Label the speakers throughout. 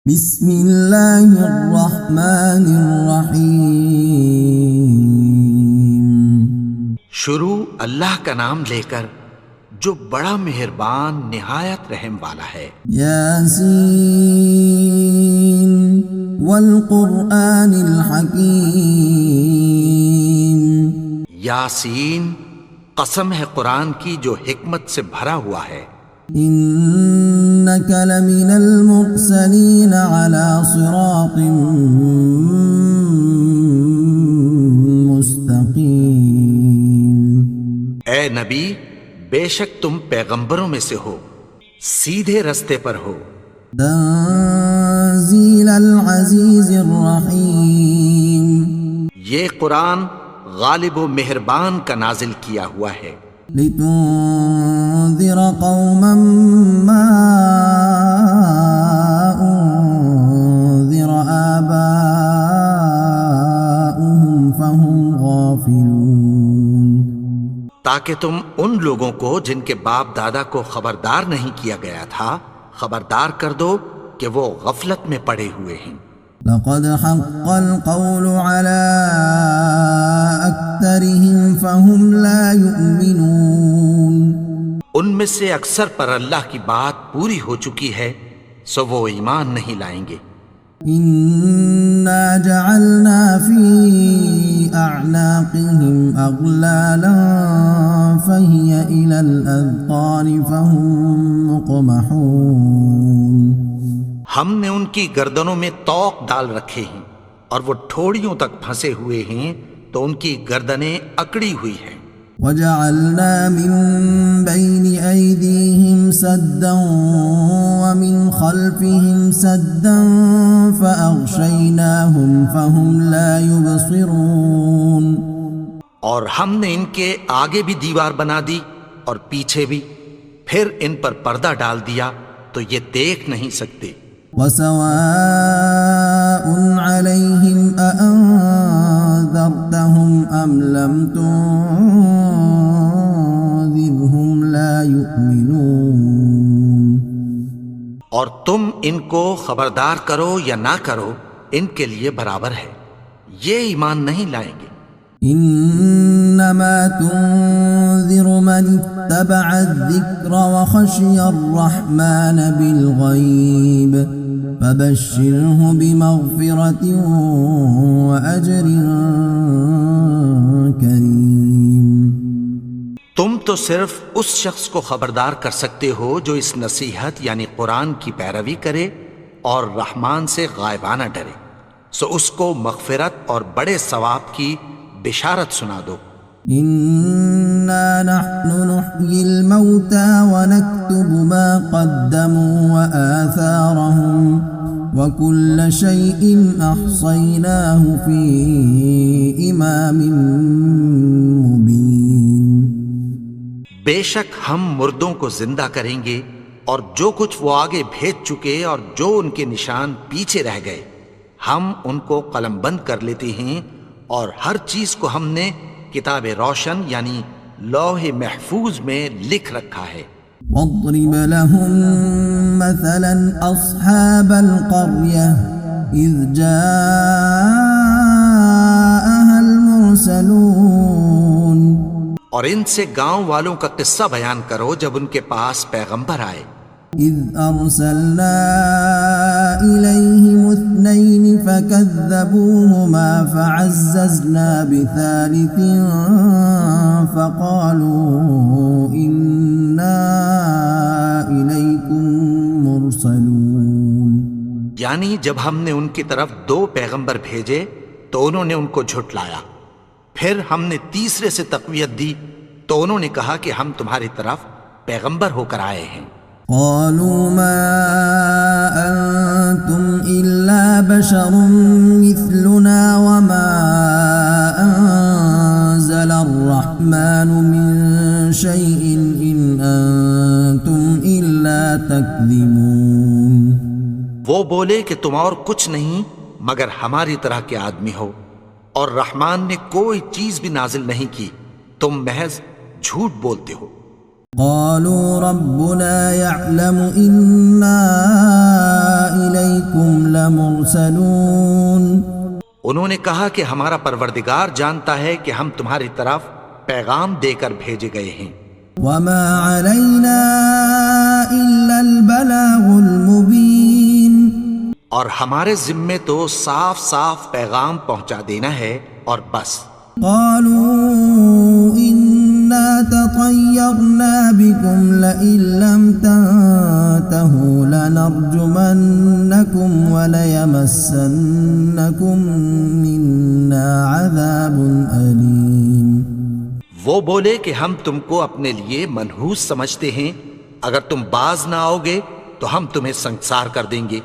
Speaker 1: بسم اللہ الرحمن الرحیم۔
Speaker 2: شروع اللہ کا نام لے کر جو بڑا مہربان نہایت رحم والا ہے۔
Speaker 1: یاسین والقرآن الحکیم۔
Speaker 2: یاسین، قسم ہے قرآن کی جو حکمت سے بھرا ہوا ہے۔
Speaker 1: انک لمن المرسلین علی صراط مستقیم۔
Speaker 2: اے نبی، بے شک تم پیغمبروں میں سے ہو، سیدھے رستے پر ہو۔
Speaker 1: تنزیل العزیز الرحیم۔
Speaker 2: یہ قرآن غالب و مہربان کا نازل کیا ہوا ہے۔
Speaker 1: لتنذر قوما ما انذر آباؤهم فهم غافلون۔
Speaker 2: تاکہ تم ان لوگوں کو جن کے باپ دادا کو خبردار نہیں کیا گیا تھا خبردار کر دو کہ وہ غفلت میں پڑے ہوئے ہیں۔
Speaker 1: لقد حق القول على أكثرهم فهم لا يؤمنون۔
Speaker 2: ان میں سے اکثر پر اللہ کی بات پوری ہو چکی ہے سو وہ ایمان نہیں لائیں گے۔
Speaker 1: إنا جعلنا في أعناقهم أغلالا فهي إلى الأذقان فهم مقمحون۔
Speaker 2: ہم نے ان کی گردنوں میں طوق ڈال رکھے ہیں اور وہ ٹھوڑیوں تک پھنسے ہوئے ہیں تو ان کی گردنیں اکڑی ہوئی ہیں۔
Speaker 1: وجعلنا من بين أيديهم سدا ومن خلفهم سدا فأغشيناهم فهم لا يبصرون۔
Speaker 2: اور ہم نے ان کے آگے بھی دیوار بنا دی اور پیچھے بھی، پھر ان پر پردہ ڈال دیا تو یہ دیکھ نہیں سکتے۔
Speaker 1: وسواء عليهم أأنذرتهم أم لم تنذرهم لا يؤمنون۔
Speaker 2: اور تم ان کو خبردار کرو یا نہ کرو ان کے لیے برابر ہے، یہ ایمان نہیں لائیں گے۔
Speaker 1: انما تنذر من اتبع الذکر وخشی الرحمن بالغیب فبشرہ بمغفرۃ واجر کریم۔
Speaker 2: تم تو صرف اس شخص کو خبردار کر سکتے ہو جو اس نصیحت یعنی قرآن کی پیروی کرے اور رحمان سے غائبانہ ڈرے، سو اس کو مغفرت اور بڑے ثواب کی بشارت سنا دو۔
Speaker 1: انا نحن نحيي الموتى ونكتب ما قدموا وآثارهم وكل شيء أحصيناه في إمام مبين۔
Speaker 2: بے شک ہم مردوں کو زندہ کریں گے اور جو کچھ وہ آگے بھیج چکے اور جو ان کے نشان پیچھے رہ گئے ہم ان کو قلم بند کر لیتے ہیں، اور ہر چیز کو ہم نے کتاب روشن یعنی لوح محفوظ میں لکھ رکھا ہے۔
Speaker 1: واضرب لهم مثلا أصحاب القرية إذ جاءها المرسلون۔
Speaker 2: اور ان سے گاؤں والوں کا قصہ بیان کرو جب ان کے پاس پیغمبر آئے۔
Speaker 1: إذ أرسلنا إليهم اثنين فكذبوهما فعززنا بثالث فقالوا إنا إليكم مرسلون۔
Speaker 2: یعنی جب ہم نے ان کی طرف دو پیغمبر بھیجے تو انہوں نے ان کو جھٹلایا، پھر ہم نے تیسرے سے تقویت دی تو انہوں نے کہا کہ ہم تمہاری طرف پیغمبر ہو کر آئے ہیں۔
Speaker 1: قالوا ما أنتم إلا بشر مثلنا وما أنزل الرحمن من شيء إن أنتم إلا تكذبون۔
Speaker 2: وہ بولے کہ تم اور کچھ نہیں مگر ہماری طرح کے آدمی ہو، اور رحمان نے کوئی چیز بھی نازل نہیں کی، تم محض جھوٹ بولتے ہو۔
Speaker 1: قالوا ربنا يعلم إنا إليكم لمرسلون
Speaker 2: انہوں نے کہا کہ ہمارا پروردگار جانتا ہے کہ ہم تمہاری طرف پیغام دے کر بھیجے گئے ہیں،
Speaker 1: وما علينا إلا البلاغ المبين
Speaker 2: اور ہمارے ذمے تو صاف صاف پیغام پہنچا دینا ہے اور بس۔
Speaker 1: قالوا إنا تطيرنا بكم لئن لم تنتهوا لنرجمنكم وليمسنكم منا عذاب أليم۔
Speaker 2: وہ بولے کہ ہم تم کو اپنے لیے منحوس سمجھتے ہیں، اگر تم باز نہ آؤ گے تو ہم تمہیں سنگسار کر دیں گے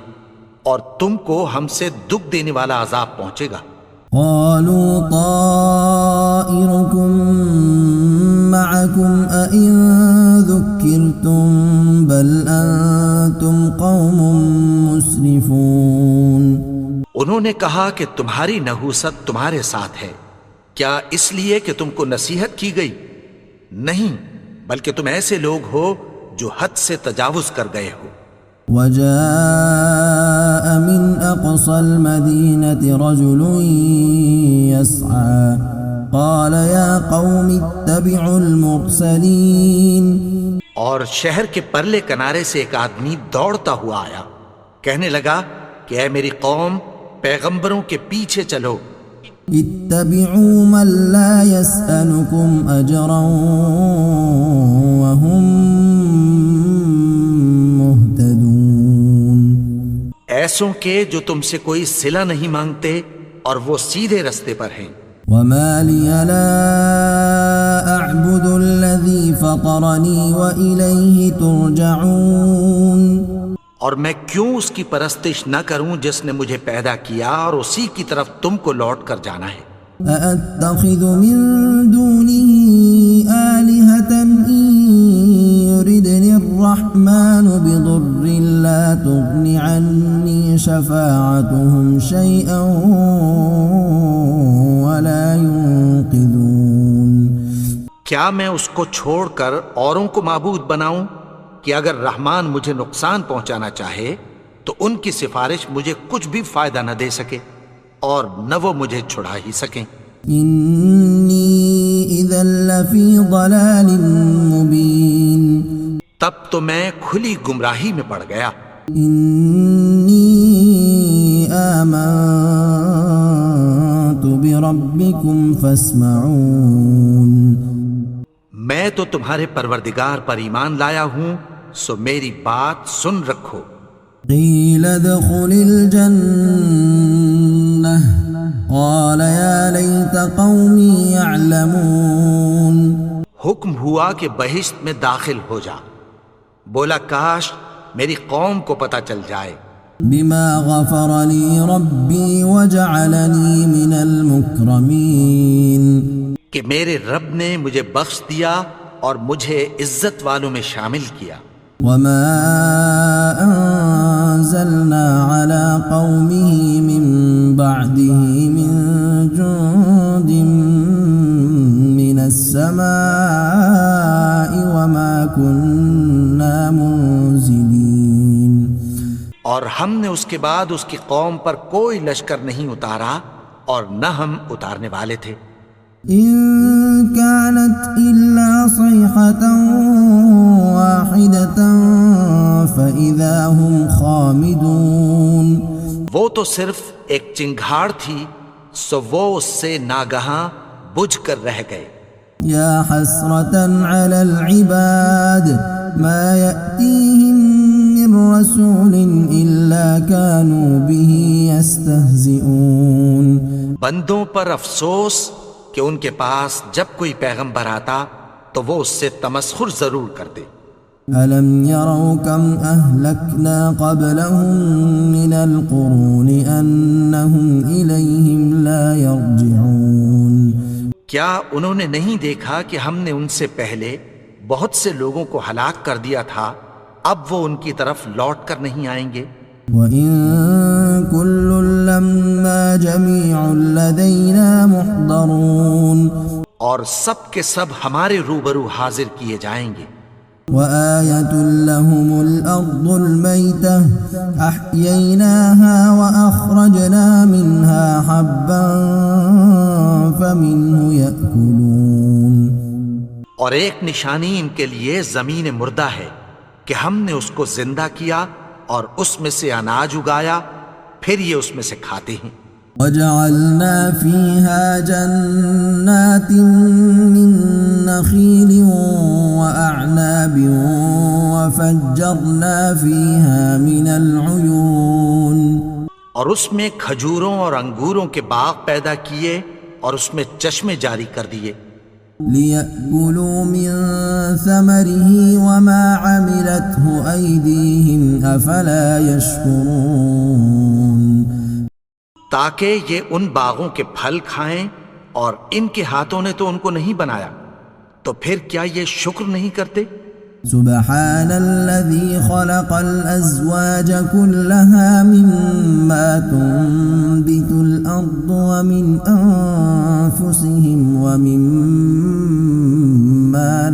Speaker 2: اور تم کو ہم سے دکھ دینے والا عذاب پہنچے گا۔
Speaker 1: قالوا طائركم معكم أئن ذكرتم بل أنتم قوم مسرفون۔
Speaker 2: انہوں نے کہا کہ تمہاری نحوست تمہارے ساتھ ہے، کیا اس لیے کہ تم کو نصیحت کی گئی؟ نہیں، بلکہ تم ایسے لوگ ہو جو حد سے تجاوز کر گئے ہو۔
Speaker 1: وجاء من أقصى المدينة رجل يسعى قال يا قوم اتبعوا المرسلين۔
Speaker 2: اور شہر کے پرلے کنارے سے ایک آدمی دوڑتا ہوا آیا، کہنے لگا کہ اے میری قوم، پیغمبروں کے پیچھے چلو۔
Speaker 1: اتبعوا من لا يسألكم أجرا وهم مهتدون۔
Speaker 2: ایسوں کے جو تم سے کوئی صلہ نہیں مانگتے اور وہ سیدھے رستے پر ہیں۔
Speaker 1: وما لي لا أعبد الذي فطرني وإليه ترجعون۔
Speaker 2: اور میں کیوں اس کی پرستش نہ کروں جس نے مجھے پیدا کیا اور اسی کی طرف تم کو لوٹ کر جانا ہے۔
Speaker 1: أأتخذ من دونه آلهة إن يردني الرحمن بضر لا تغن عني شفاعتهم شيئا ولا ينقذون۔
Speaker 2: کیا میں اس کو چھوڑ کر اوروں کو معبود بناؤں کہ اگر رحمان مجھے نقصان پہنچانا چاہے تو ان کی سفارش مجھے کچھ بھی فائدہ نہ دے سکے اور نہ وہ مجھے چھڑا ہی سکیں۔
Speaker 1: إني إذا لفي ضلال مبين۔
Speaker 2: تب تو میں کھلی گمراہی میں پڑ گیا۔
Speaker 1: إني آمنت بربكم فاسمعون۔
Speaker 2: میں تو تمہارے پروردگار پر ایمان لایا ہوں، سو میری بات سن رکھو۔
Speaker 1: قيل ادخل الجنة قال يا ليت قومي يعلمون۔
Speaker 2: حکم ہوا کہ بہشت میں داخل ہو جا، بولا کاش میری قوم کو پتہ چل جائے۔
Speaker 1: بما غفر لي ربي وجعلني من المكرمين۔
Speaker 2: کہ میرے رب نے مجھے بخش دیا اور مجھے عزت والوں میں شامل کیا۔
Speaker 1: وما أنزلنا على قومه من بعده من جند من السماء وما كنا منزلين۔
Speaker 2: اور ہم نے اس کے بعد اس کی قوم پر کوئی لشکر نہیں اتارا اور نہ ہم اتارنے والے تھے۔
Speaker 1: إن كانت إلا صيحة واحدة فإذا هم خامدون۔
Speaker 2: وہ تو صرف ایک چنگھاڑ تھی، سو وہ اس سے ناگہاں بجھ کر رہ گئے۔
Speaker 1: يا حسرة على العباد ما يأتيهم من رسول إلا كانوا به يستهزئون۔
Speaker 2: بندوں پر افسوس کہ ان کے پاس جب کوئی پیغمبر آتا تو وہ اس سے تمسخر ضرور کرتے۔
Speaker 1: ألم يروا كم أهلكنا قبلهم من القرون أنهم إليهم لا يرجعون۔
Speaker 2: کیا انہوں نے نہیں دیکھا کہ ہم نے ان سے پہلے بہت سے لوگوں کو ہلاک کر دیا تھا، اب وہ ان کی طرف لوٹ کر نہیں آئیں گے؟
Speaker 1: وَإِن كُلٌّ لَّمَّا جَمِيعٌ لَّدَيْنَا مُحْضَرُونَ۔
Speaker 2: اور سب کے سب ہمارے روبرو حاضر کیے جائیں گے۔
Speaker 1: وآية لهم الأرض الميتة أحييناها وأخرجنا منها حبا فمنه يأكلون.
Speaker 2: اور ایک نشانی ان کے لیے زمین مردہ ہے کہ ہم نے اس کو زندہ کیا اور اس میں سے اناج اگایا، پھر یہ اس میں سے کھاتے ہیں.
Speaker 1: وجعلنا فيها جنات من نخيل وأعناب وفجرنا فيها من العيون.
Speaker 2: اور اس میں کھجوروں اور انگوروں کے باغ پیدا کیے اور اس میں چشمے جاری کر دیے.
Speaker 1: ليأكلوا من ثمره وما عملته أيديهم أفلا يشكرون.
Speaker 2: تاکہ یہ ان باغوں کے پھل کھائیں اور ان کے ہاتھوں نے تو ان کو نہیں بنایا، تو پھر کیا یہ شکر نہیں کرتے؟
Speaker 1: سبحان الذي خلق الأزواج كلها مما تنبت الأرض ومن أنفسهم ومما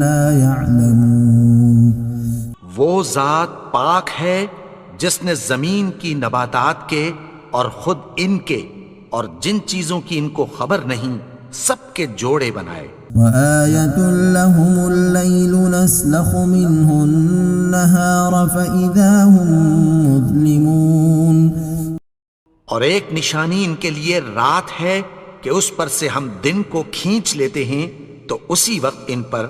Speaker 1: لا يعلمون.
Speaker 2: وہ ذات پاک ہے جس نے زمین کی نباتات کے اور خود ان کے اور جن چیزوں کی ان کو خبر نہیں سب کے جوڑے بنائے.
Speaker 1: وآية لهم الليل نسلخ منه النهار فإذا هم مظلمون.
Speaker 2: اور ایک نشانی ان کے لیے رات ہے کہ اس پر سے ہم دن کو کھینچ لیتے ہیں تو اسی وقت ان پر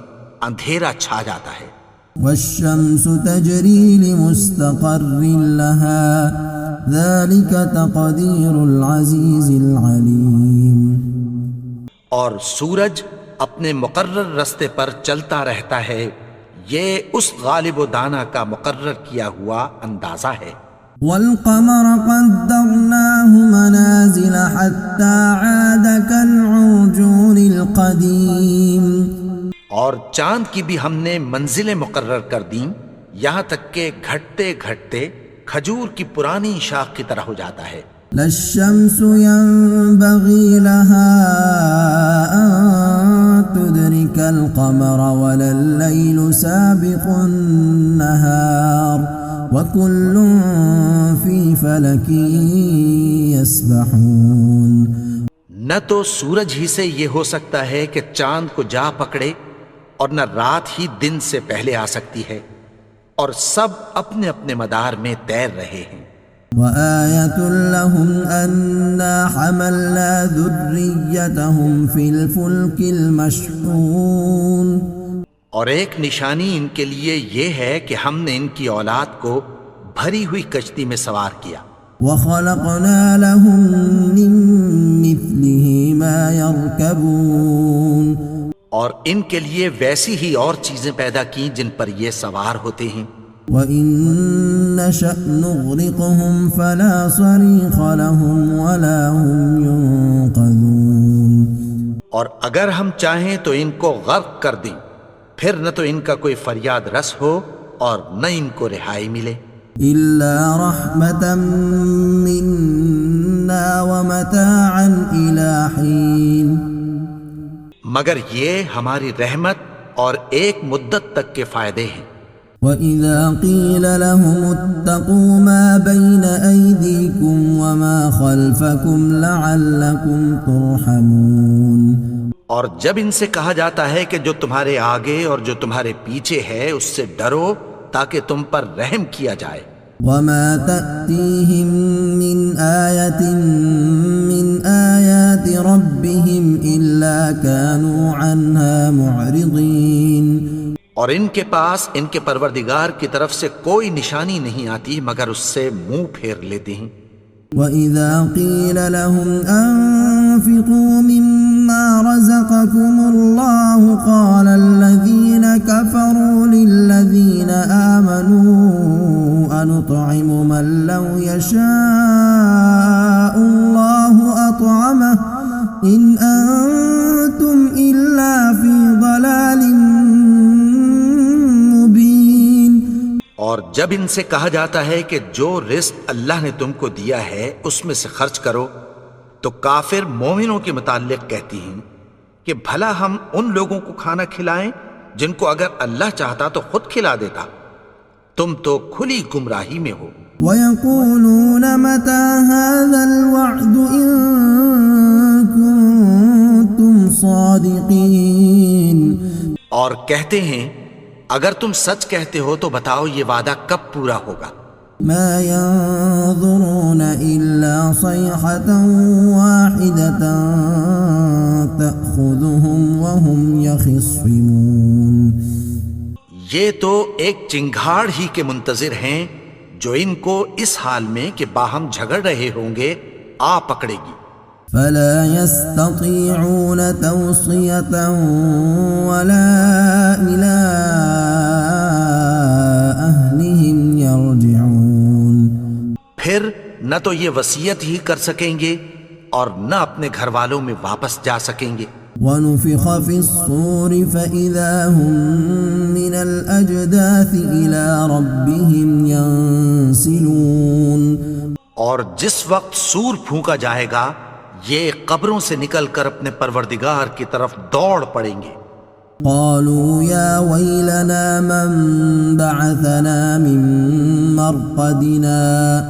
Speaker 2: اندھیرا چھا جاتا ہے.
Speaker 1: والشمس تجري لمستقر لها ذلك تقدير العزيز العليم.
Speaker 2: اور سورج اپنے مقرر رستے پر چلتا رہتا ہے، یہ اس غالب و دانا کا مقرر کیا ہوا اندازہ ہے.
Speaker 1: والقمر قدرناه منازل حتى عاد كالعرجون القديم.
Speaker 2: اور چاند کی بھی ہم نے منزلیں مقرر کر دیں یہاں تک کہ گھٹتے گھٹتے کھجور کی پرانی شاخ کی طرح ہو جاتا ہے.
Speaker 1: لا الشمس ينبغي لها أن تدرك القمر ولا الليل سابق النهار وكل في فلك يسبحون.
Speaker 2: نہ تو سورج ہی سے یہ ہو سکتا ہے کہ چاند کو جا پکڑے اور نہ رات ہی دن سے پہلے آ سکتی ہے، اور سب اپنے اپنے مدار میں تیر رہے ہیں.
Speaker 1: وآية لهم أنا حملنا ذريتهم في الفلك المشحون.
Speaker 2: اور ایک نشانی ان کے لیے یہ ہے کہ ہم نے ان کی اولاد کو بھری ہوئی کشتی میں سوار کیا.
Speaker 1: وخلقنا لهم من مثله ما يركبون.
Speaker 2: اور ان کے لیے ویسی ہی اور چیزیں پیدا کی جن پر یہ سوار ہوتے ہیں.
Speaker 1: وَإِن نَّشَأْ نُغْرِقْهُمْ فَلَا صَرِيخَ لَهُمْ وَلَا هُمْ يُنقَذُونَ.
Speaker 2: اور اگر ہم چاہیں تو ان کو غرق کر دیں، پھر نہ تو ان کا کوئی فریاد رس ہو اور نہ ان کو رہائی ملے.
Speaker 1: إِلَّا رَحْمَةً مِّنَّا وَمَتَاعًا إِلَىٰ حِينٍ.
Speaker 2: مگر یہ ہماری رحمت اور ایک مدت تک کے فائدے ہیں.
Speaker 1: وَإِذَا قِيلَ لَهُمُ اتَّقُوا مَا بَيْنَ أَيْدِيكُمْ وَمَا خَلْفَكُمْ لَعَلَّكُمْ تُرْحَمُونَ.
Speaker 2: اور جب ان سے کہا جاتا ہے کہ جو تمہارے آگے اور جو تمہارے پیچھے ہے اس سے ڈرو تاکہ تم پر رحم کیا جائے.
Speaker 1: وَمَا تَأْتِيهِم مِّنْ آيَةٍ مِّنْ آيَاتِ رَبِّهِمْ إِلَّا كَانُوا عَنْهَا مُعْرِضِينَ.
Speaker 2: اور ان کے پاس ان کے پروردگار کی طرف سے کوئی نشانی نہیں آتی مگر اس سے منہ پھیر لیتے ہیں.
Speaker 1: وَإِذَا قِيلَ لَهُمْ أَنفِقُوا مِمَّا رَزَقَكُمُ اللَّهُ قَالَ الَّذِينَ كَفَرُوا لِلَّذِينَ آمَنُوا أَنُطْعِمُ مَن لَّوْ يَشَاءُ اللَّهُ أَطْعَمَهُ إِنْ أَنتُمْ إِلَّا فِي ضَلَالٍ مُّبِينٍ.
Speaker 2: اور جب ان سے کہا جاتا ہے کہ جو رزق اللہ نے تم کو دیا ہے اس میں سے خرچ کرو تو کافر مومنوں کے متعلق کہتی ہیں کہ بھلا ہم ان لوگوں کو کھانا کھلائیں جن کو اگر اللہ چاہتا تو خود کھلا دیتا. تم تو کھلی گمراہی میں ہو.
Speaker 1: وَيَقُولُونَ مَتَى هَذَا الْوَعْدُ إِن كُنتُمْ صَادِقِينَ.
Speaker 2: اور کہتے ہیں اگر تم سچ کہتے ہو تو بتاؤ یہ وعدہ کب پورا ہوگا.
Speaker 1: مَا يَنظُرُونَ إِلَّا صَيْحَةً وَاحِدَةً تَأْخُذُهُمْ وَهُمْ يَخِصِّمُونَ.
Speaker 2: یہ تو ایک چنگھاڑ ہی کے منتظر ہیں جو ان کو اس حال میں کہ باہم جھگڑ رہے ہوں گے آ پکڑے گی.
Speaker 1: فَلَا يَسْتَطِيعُونَ تَوْصِيَةً وَلَا إِلَىٰ أَهْلِهِمْ يَرْجِعُونَ.
Speaker 2: پھر نہ تو یہ وصیت ہی کر سکیں گے اور نہ اپنے گھر والوں میں واپس جا سکیں گے.
Speaker 1: وَنُفِخَ فِي الصُّورِ فَإِذَا هُم مِّنَ الْأَجْدَاثِ إِلَىٰ رَبِّهِمْ يَنسِلُونَ.
Speaker 2: اور جس وقت سور پھونکا جائے گا یہ قبروں سے نکل کر اپنے پروردگار کی طرف دوڑ پڑیں گے.
Speaker 1: قالوا يا ويلنا من بعثنا من مرقدنا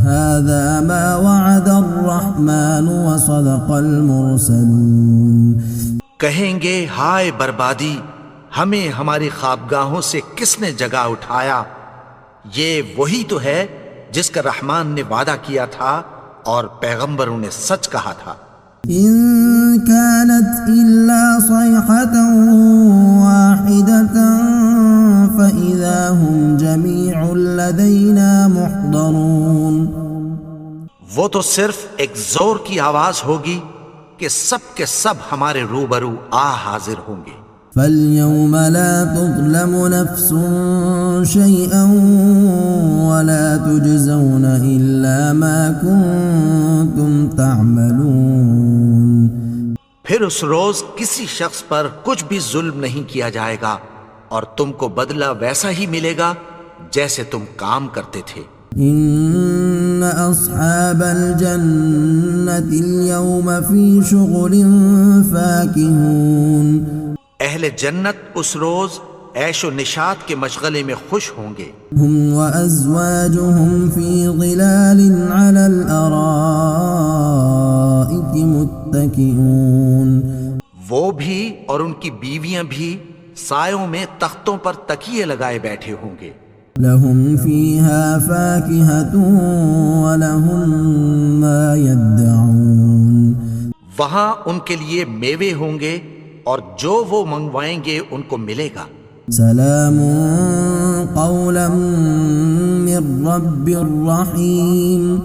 Speaker 1: هذا ما وعد الرحمن وصدق المرسلون.
Speaker 2: کہیں گے ہائے بربادی، ہمیں ہماری خوابگاہوں سے کس نے جگا اٹھایا. یہ وہی تو ہے جس کا رحمان نے وعدہ کیا تھا اور پیغمبروں نے سچ کہا تھا.
Speaker 1: إن كانت إلا صيحة واحدة فإذا هم جميع لدينا محضرون.
Speaker 2: وہ تو صرف ایک زور کی آواز ہوگی کہ سب کے سب ہمارے روبرو حاضر ہوں گے.
Speaker 1: فَالْيَوْمَ لَا تُظْلَمُ نَفْسٌ شَيْئًا وَلَا تُجْزَوْنَ إِلَّا مَا كُنتُمْ تَعْمَلُونَ.
Speaker 2: پھر اس روز کسی شخص پر کچھ بھی ظلم نہیں کیا جائے گا اور تم کو بدلہ ویسا ہی ملے گا جیسے تم کام کرتے تھے.
Speaker 1: إِنَّ أَصْحَابَ الْجَنَّةِ الْيَوْمَ فِي شُغُلٍ فَاكِهُونَ.
Speaker 2: اہل جنت اس روز عیش و نشاط کے مشغلے میں خوش ہوں گے.
Speaker 1: هم وأزواجهم في ظلال على الأرائك متكئون.
Speaker 2: وہ بھی اور ان کی بیویاں بھی سایوں میں تختوں پر تکیے لگائے بیٹھے ہوں گے.
Speaker 1: لهم فيها فاكهة ولهم ما يدعون.
Speaker 2: وہاں ان کے لیے میوے ہوں گے اور جو وہ منگوائیں گے ان کو ملے گا.
Speaker 1: سلام قولا من رب الرحیم.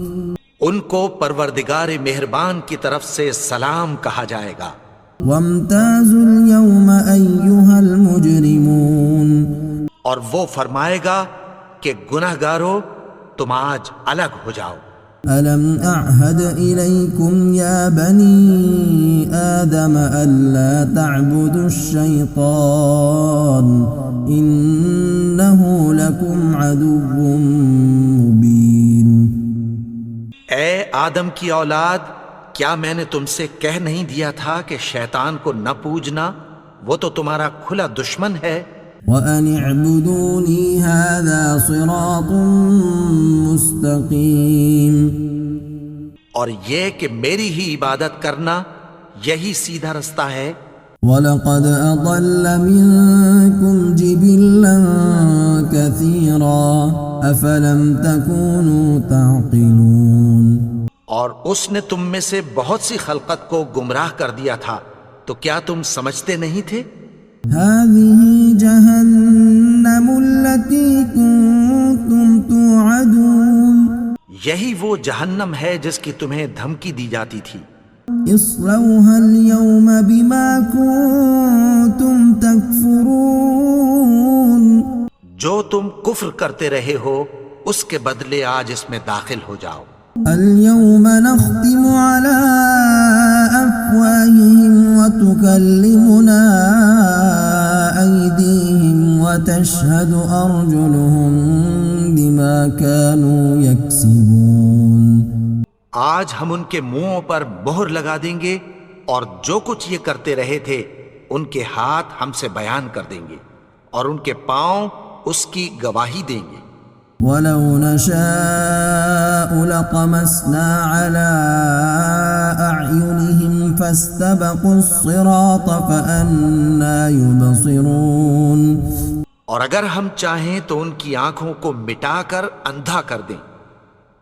Speaker 2: ان کو پروردگار مہربان کی طرف سے سلام کہا جائے گا.
Speaker 1: وامتازوا اليوم أيها المجرمون.
Speaker 2: اور وہ فرمائے گا کہ گنہگارو تم آج الگ ہو جاؤ.
Speaker 1: ألم أعهد إليكم يا بني آدم ألا تعبدوا الشيطان إنه لكم عدو مبين.
Speaker 2: اے آدم کی اولاد، کیا میں نے تم سے کہہ نہیں دیا تھا کہ شیطان کو نہ پوجنا، وہ تو تمہارا کھلا دشمن ہے.
Speaker 1: وَأَنِ اعْبُدُونِي هَذَا صِرَاطٌ مُسْتَقِيمٌ.
Speaker 2: اور یہ کہ میری ہی عبادت کرنا یہی سیدھا رستہ ہے.
Speaker 1: وَلَقَدْ أَضَلَّ مِنكُمْ جِبِلًّا كَثِيرًا أَفَلَمْ تَكُونُوا تَعْقِلُونَ.
Speaker 2: اور اس نے تم میں سے بہت سی خلقت کو گمراہ کر دیا تھا، تو کیا تم سمجھتے نہیں تھے؟
Speaker 1: هذه جهنم التي كنتم توعدون.
Speaker 2: یہی وہ جہنم ہے جس کی تمہیں دھمکی دی جاتی تھی.
Speaker 1: اصلوها اليوم بما كنتم تكفرون.
Speaker 2: جو تم کفر کرتے رہے ہو اس کے بدلے آج اس میں داخل ہو جاؤ.
Speaker 1: اليوم نختم على أفواههم وتكلمنا أيديهم وتشهد أرجلهم بما كانوا يكسبون.
Speaker 2: آج ہم ان کے منہوں پر مہر لگا دیں گے اور جو کچھ یہ کرتے رہے تھے ان کے ہاتھ ہم سے بیان کر دیں گے اور ان کے پاؤں اس کی گواہی دیں گے۔
Speaker 1: وَلَوْ نَشَاءُ لَطَمَسْنَا عَلَىٰ أَعْيُنِهِمْ فَاسْتَبَقُوا الصِّرَاطَ فَأَنَّىٰ يُبْصِرُونَ۔
Speaker 2: اور اگر ہم چاہیں تو ان کی آنکھوں کو مٹا کر اندھا کر دیں،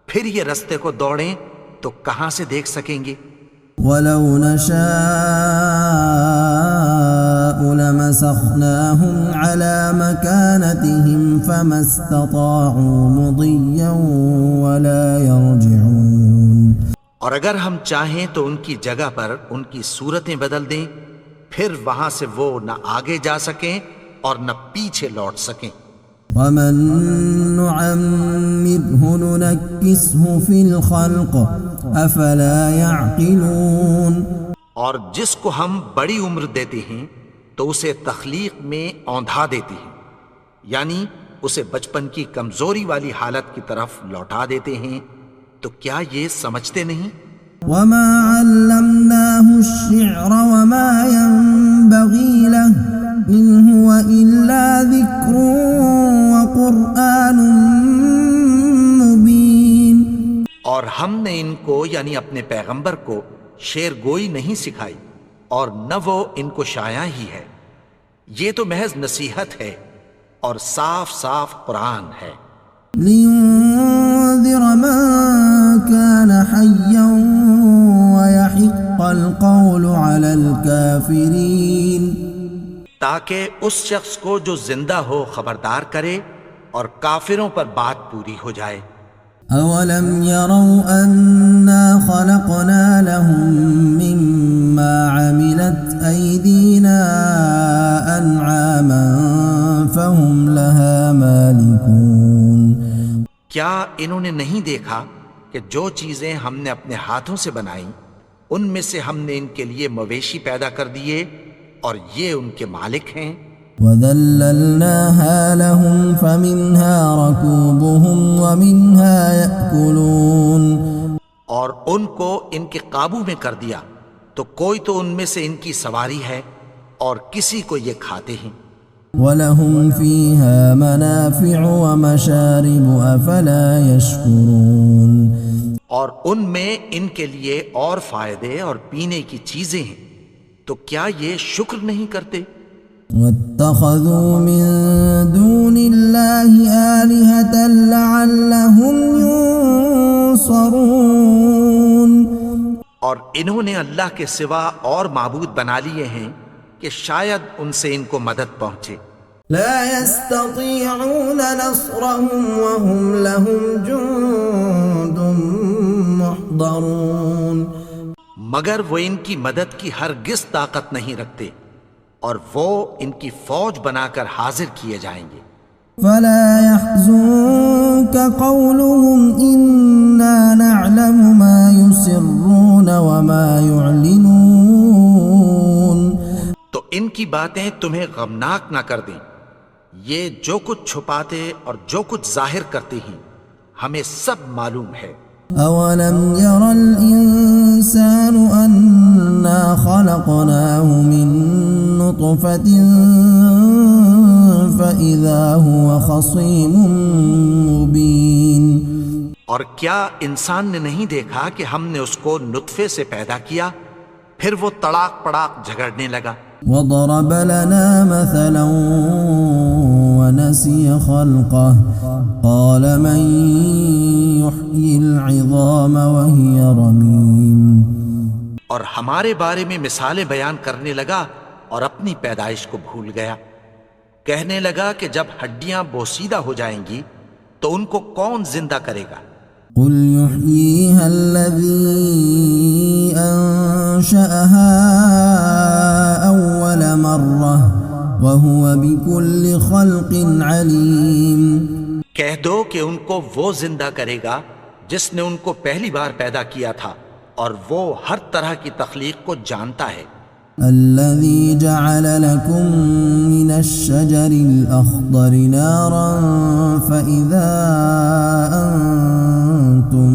Speaker 2: پھر یہ رستے کو دوڑیں تو کہاں سے دیکھ سکیں گے؟
Speaker 1: وَلَوْ نَشَاءُ لَمَسَخْنَاهُمْ عَلَىٰ مَكَانَتِهِمْ فَمَا اسْتَطَاعُوا مُضِيًّا وَلَا يَرْجِعُونَ۔
Speaker 2: اور اگر ہم چاہیں تو ان کی جگہ پر ان کی صورتیں بدل دیں، پھر وہاں سے وہ نہ آگے جا سکیں اور نہ پیچھے لوٹ سکیں۔
Speaker 1: وَمَن نُّعَمِّرْهُ نُنَكِّسْهُ فِي الْخَلْقِ أَفَلَا يَعْقِلُونَ۔
Speaker 2: اور جس کو ہم بڑی عمر دیتے ہیں تو اسے تخلیق میں اوندھا دیتے ہیں، یعنی اسے بچپن کی کمزوری والی حالت کی طرف لوٹا دیتے ہیں، تو کیا یہ سمجھتے نہیں؟
Speaker 1: وَمَا عَلَّمْنَاهُ الشِّعْرَ وَمَا يَنبَغِي لَهُ إِنْ هُوَ إِلَّا ذِكْرٌ وَقُرْآنٌ مُبِينٌ۔
Speaker 2: اور ہم نے ان کو یعنی اپنے پیغمبر کو شعر گوئی نہیں سکھائی، اور نہ وہ ان کو شایع ہی ہے، یہ تو محض نصیحت ہے اور صاف صاف قرآن ہے۔
Speaker 1: لِيُنذِرَ مَن كَانَ حَيًّا وَيَحِقَّ الْقَوْلُ عَلَى الْكَافِرِينَ،
Speaker 2: تاکہ اس شخص کو جو زندہ ہو خبردار کرے اور کافروں پر بات پوری ہو جائے۔
Speaker 1: أَوَلَمْ يَرَوْا أَنَّا خَلَقْنَا لَهُم مِّمَّا عَمِلَتْ أَيْدِينَا أَنْعَامًا فَهُمْ لَهَا مَالِكُونَ۔
Speaker 2: کیا انہوں نے نہیں دیکھا کہ جو چیزیں ہم نے اپنے ہاتھوں سے بنائیں ان میں سے ہم نے ان کے لیے مویشی پیدا کر دیے اور یہ ان کے مالک ہیں۔
Speaker 1: وَذَلَّلْنَاهَا لَهُمْ فَمِنْهَا رَكُوبُهُمْ وَمِنْهَا يَأْكُلُونَ۔
Speaker 2: اور ان کو ان کے قابو میں کر دیا تو کوئی تو ان میں سے ان کی سواری ہے اور کسی کو یہ کھاتے ہیں۔
Speaker 1: وَلَهُمْ فِيهَا مَنَافِعُ وَمَشَارِبُ أَفَلَا يَشْكُرُونَ۔
Speaker 2: اور ان میں ان کے لیے اور فائدے اور پینے کی چیزیں ہیں، تو کیا یہ شکر نہیں کرتے؟
Speaker 1: وَاتَّخَذُوا مِن دُونِ اللَّهِ آلِهَةً لَعَلَّهُمْ يُنصَرُونَ۔
Speaker 2: اور انہوں نے اللہ کے سوا اور معبود بنا لیے ہیں کہ شاید ان سے ان کو مدد پہنچے۔
Speaker 1: لا يستطيعون نصرهم وهم لهم جند محضرون۔
Speaker 2: مگر وہ ان کی مدد کی ہرگز طاقت نہیں رکھتے اور وہ ان کی فوج بنا کر حاضر کیے جائیں گے۔
Speaker 1: فلا يحزنك قولهم إنا نعلم ما يسرون وما يعلنون۔
Speaker 2: تو ان کی باتیں تمہیں غمناک نہ کر دیں، یہ جو کچھ چھپاتے اور جو کچھ ظاہر کرتے ہیں ہمیں سب معلوم ہے۔
Speaker 1: أولم ير الإنسان أنا خلقناه من نطفة فإذا هو خصيم مبين۔
Speaker 2: اور کیا انسان نے نہیں دیکھا کہ ہم نے اس کو نطفے سے پیدا کیا، پھر وہ تڑاک پڑاک جھگڑنے لگا۔
Speaker 1: وضرب لنا مثلا ونسي خلقه قال من يحيي العظام وهي رميم۔
Speaker 2: اور ہمارے بارے میں مثالیں بیان کرنے لگا اور اپنی پیدائش کو بھول گیا، کہنے لگا کہ جب ہڈیاں بوسیدہ ہو جائیں گی تو ان کو کون زندہ کرے گا؟
Speaker 1: قل يحييها الذي أنشأها أول مرة وهو بكل خلق عليم۔
Speaker 2: کہہ دو کہ ان کو وہ زندہ کرے گا جس نے ان کو پہلی بار پیدا کیا تھا اور وہ ہر طرح کی تخلیق کو جانتا ہے۔
Speaker 1: الذي جعل لكم من الشجر الأخضر نارا فإذا أنتم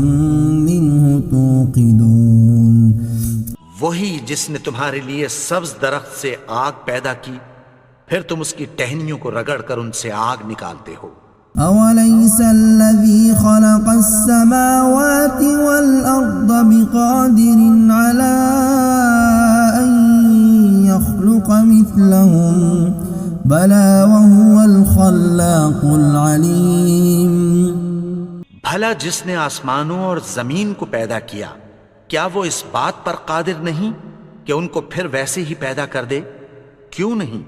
Speaker 1: منه توقدون۔
Speaker 2: وہی جس نے تمہارے لیے سبز درخت سے آگ پیدا کی، پھر تم اس کی ٹہنیوں کو رگڑ کر ان سے آگ نکالتے ہو۔
Speaker 1: أوليس الذي خلق السماوات والأرض بقادر على أن يخلق مثلهم بلى وهو الخلاق العليم۔
Speaker 2: بھلا جس نے آسمانوں اور زمین کو پیدا کیا، کیا وہ اس بات پر قادر نہیں کہ ان کو پھر ویسے ہی پیدا کر دے؟ کیوں نہیں؟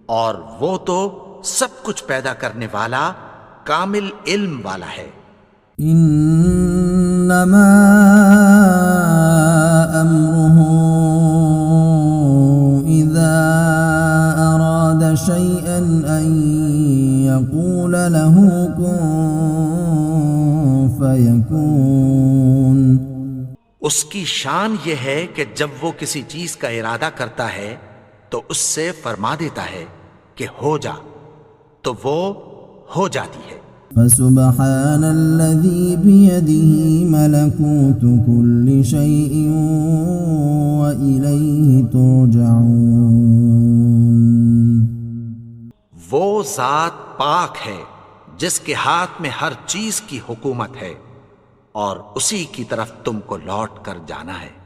Speaker 2: اور وہ تو سب کچھ پیدا کرنے والا، کامل علم والا ہے۔
Speaker 1: انما امره اذا اراد شيئا ان يقول له كن فيكون۔
Speaker 2: اس کی شان یہ ہے کہ جب وہ کسی چیز کا ارادہ کرتا ہے تو اس سے فرما دیتا ہے کہ ہو جا، تو وہ ہو جاتی ہے۔
Speaker 1: فسبحان الذي بيده ملكوت كل شيء وإليه ترجعون۔
Speaker 2: وہ ذات پاک ہے جس کے ہاتھ میں ہر چیز کی حکومت ہے، اور اسی کی طرف تم کو لوٹ کر جانا ہے۔